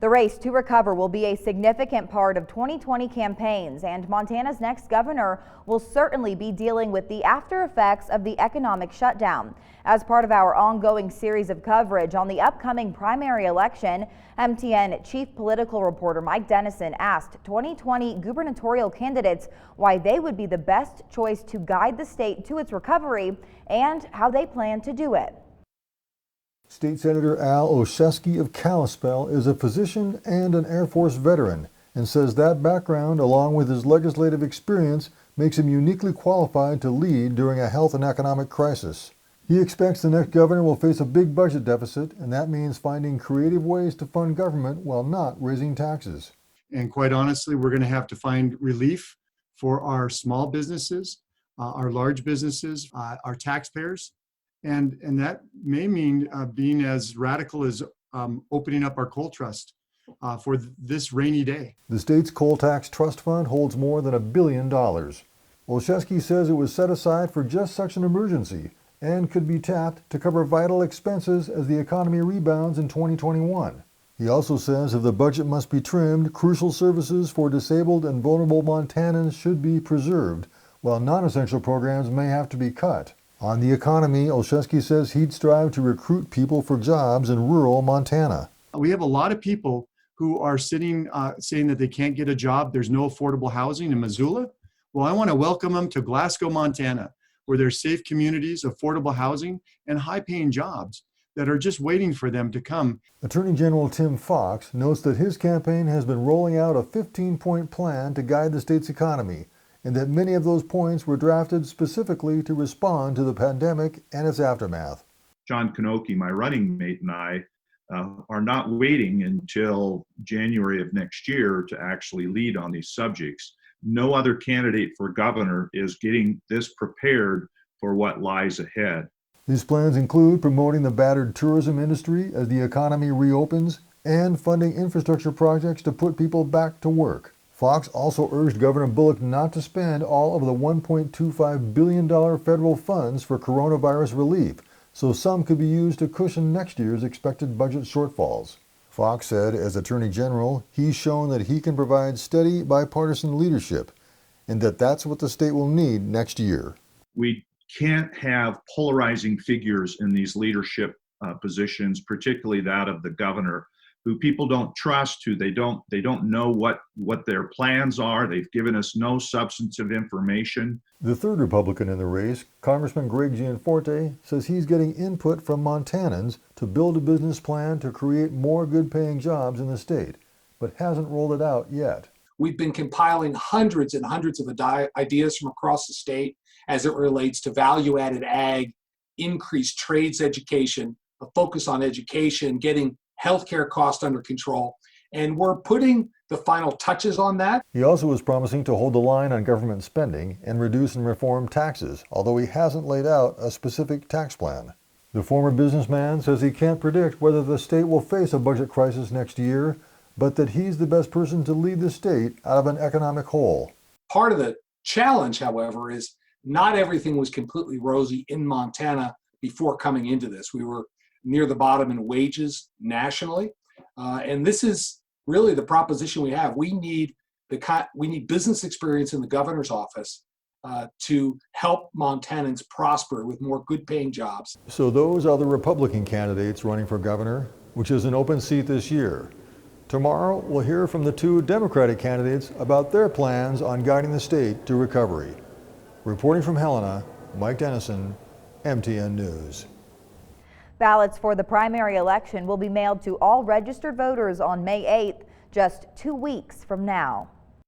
The race to recover will be a significant part of 2020 campaigns, and Montana's next governor will certainly be dealing with the after effects of the economic shutdown. As part of our ongoing series of coverage on the upcoming primary election, MTN chief political reporter Mike Dennison asked 2020 gubernatorial candidates why they would be the best choice to guide the state to its recovery and how they plan to do it. State Senator Al Olszewski of Kalispell is a physician and an Air Force veteran and says that background, along with his legislative experience, makes him uniquely qualified to lead during a health and economic crisis. He expects the next governor will face a big budget deficit, and that means finding creative ways to fund government while not raising taxes. And quite honestly, we're going to have to find relief for our small businesses, our large businesses, our taxpayers. And that may mean being as radical as opening up our coal trust for this rainy day. The state's coal tax trust fund holds more than $1 billion. Olszewski says it was set aside for just such an emergency and could be tapped to cover vital expenses as the economy rebounds in 2021. He also says if the budget must be trimmed, crucial services for disabled and vulnerable Montanans should be preserved, while non-essential programs may have to be cut. On the economy, Olszewski says he'd strive to recruit people for jobs in rural Montana. We have a lot of people who are sitting saying that they can't get a job. There's no affordable housing in Missoula. Well, I want to welcome them to Glasgow, Montana, where there's safe communities, affordable housing, and high-paying jobs that are just waiting for them to come. Attorney General Tim Fox notes that his campaign has been rolling out a 15-point plan to guide the state's economy, and that many of those points were drafted specifically to respond to the pandemic and its aftermath. John Kanoki, my running mate, and I are not waiting until January of next year to actually lead on these subjects. No other candidate for governor is getting this prepared for what lies ahead. These plans include promoting the battered tourism industry as the economy reopens and funding infrastructure projects to put people back to work. Fox also urged Governor Bullock not to spend all of the $1.25 billion federal funds for coronavirus relief, so some could be used to cushion next year's expected budget shortfalls. Fox said, as Attorney General, he's shown that he can provide steady bipartisan leadership and that that's what the state will need next year. We can't have polarizing figures in these leadership positions, particularly that of the governor, who people don't trust, who they don't know what their plans are. They've given us no substantive information. The third Republican in the race, Congressman Greg Gianforte, says he's getting input from Montanans to build a business plan to create more good-paying jobs in the state, but hasn't rolled it out yet. We've been compiling hundreds and hundreds of ideas from across the state as it relates to value-added ag, increased trades education, a focus on education, getting healthcare costs under control, and we're putting the final touches on that. He also was promising to hold the line on government spending and reduce and reform taxes, although he hasn't laid out a specific tax plan. The former businessman says he can't predict whether the state will face a budget crisis next year, but that he's the best person to lead the state out of an economic hole. Part of the challenge, however, is not everything was completely rosy in Montana before coming into this. We were near the bottom in wages nationally. And this is really the proposition we have. We need business experience in the governor's office to help Montanans prosper with more good paying jobs. So those are the Republican candidates running for governor, which is an open seat this year. Tomorrow, we'll hear from the two Democratic candidates about their plans on guiding the state to recovery. Reporting from Helena, Mike Dennison, MTN News. Ballots for the primary election will be mailed to all registered voters on May 8th, just 2 weeks from now.